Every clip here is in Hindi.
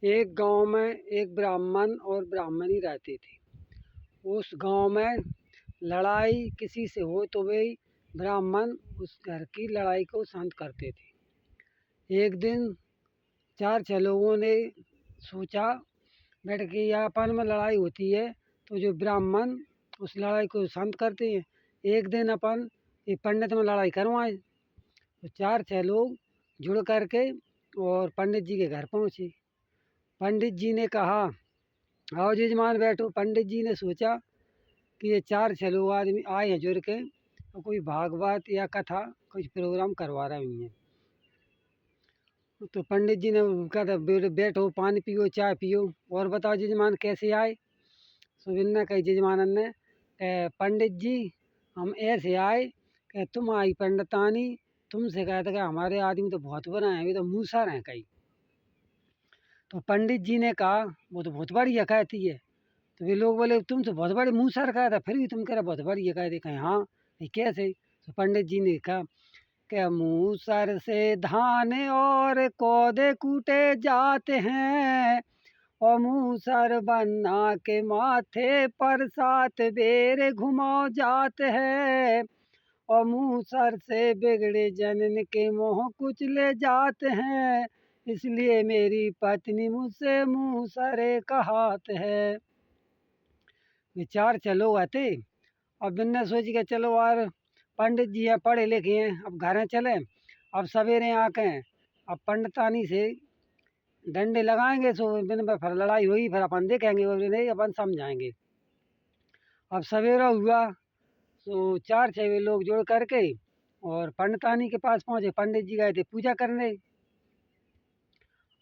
एक गांव में एक ब्राह्मण और ब्राह्मणी रहते थे। उस गांव में लड़ाई किसी से हो तो वे ब्राह्मण उस घर की लड़ाई को शांत करते थे। एक दिन 4-6 लोगों ने सोचा बैठ के या अपन में लड़ाई होती है तो जो ब्राह्मण उस लड़ाई को शांत करते हैं, एक दिन अपन ये पंडित में लड़ाई करवाएं। तो 4-6 लोग जुड़ करके और पंडित जी के घर पहुँचे। पंडित जी ने कहा, आओ जजमान बैठो। पंडित जी ने सोचा कि ये 4-6 लोग आदमी आए हैं जुड़ के, तो कोई भागवत या कथा कुछ प्रोग्राम करवा रहे हैं। तो पंडित जी ने कहा था, बैठो पानी पियो चाय पियो और बताओ जजमान कैसे आए। सुविन ने कही जजमानन ने, पंडित जी हम ऐसे आए कि तुम आई पंडितानी, तुमसे कहा था कि हमारे आदमी तो बहुत बना है, अभी तो मूसर हैं कहीं। तो पंडित जी ने कहा वो तो बहुत बढ़िया कहती है। तो वे लोग बोले तुम तो बहुत बड़े मूसर कहा था, फिर भी तुम कह रहे बहुत बढ़िया कहते। कहें हाँ, ये कैसे। तो पंडित जी ने कहा कि मूसर से धान और कौदे कूटे जाते हैं और मूसर बन्ना के माथे पर 7 बेर घुमाओ जाते हैं और मूसर से बिगड़े जनन के मोह कुचले जाते हैं, इसलिए मेरी पत्नी मुझसे मूसरे कहात है। विचार चलो आते। अब मैंने सोची कि चलो यार पंडित जी हैं पढ़े लिखे हैं, अब घर चले। अब सवेरे आके अब पंडितानी से डंडे लगाएंगे, सो दिन में फिर लड़ाई हुई, फिर अपन देखेंगे वो नहीं अपन समझाएंगे। अब सवेरा हुआ तो 4-6 लोग जुड़ करके और पंडितानी के पास पहुँचे। पंडित जी गए थे पूजा करने।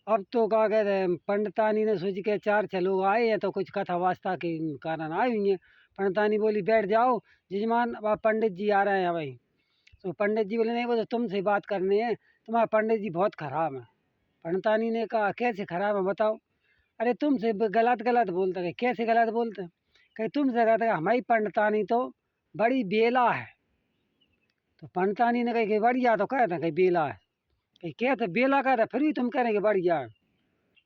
अब तो क्या कहते हैं, पंडितानी ने सोची के 4-6 लोग आए हैं तो कुछ कथा वास्ता के कारण आई हुई हैं। पंडितानी बोली बैठ जाओ जजमान, अब पंडित जी आ रहे हैं भाई। तो पंडित जी बोले नहीं, वो तो तुमसे बात करनी है, तुम्हारा पंडित जी बहुत खराब है। पंडितानी ने कहा कैसे खराब है बताओ। अरे तुमसे गलत गलत बोलते हैं। कैसे गलत बोलते हैं। कहीं तुमसे कहते हैं हमारी पंडितानी तो बड़ी बेला है। तो पंडितानी ने कही कि बढ़िया तो कहते हैं कहीं बेला है। कहीं कहते बेला कहते फिर भी तुम कह रहे कि बढ़िया है।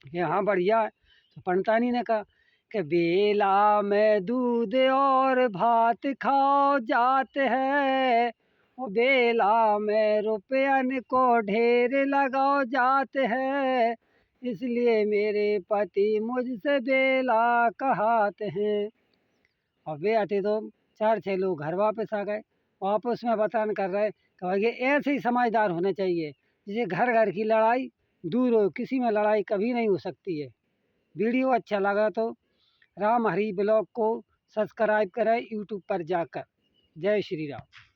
कि हाँ बढ़िया है। तो पंडितानी ने कहा कि बेला में दूध और भात खाओ जाते हैं और बेला में रुपयन को ढेर लगाओ जाते हैं, इसलिए मेरे पति मुझसे बेला कहाते हैं। और वे आते तो 4-6 लोग घर वापस आ गए। वापस में बतान कर रहे कि भाई ये ऐसे ही समझदार होने चाहिए जिसे घर घर की लड़ाई दूर हो, किसी में लड़ाई कभी नहीं हो सकती है। वीडियो अच्छा लगा तो राम हरी ब्लॉग को सब्सक्राइब करें यूट्यूब पर जाकर। जय श्री राम।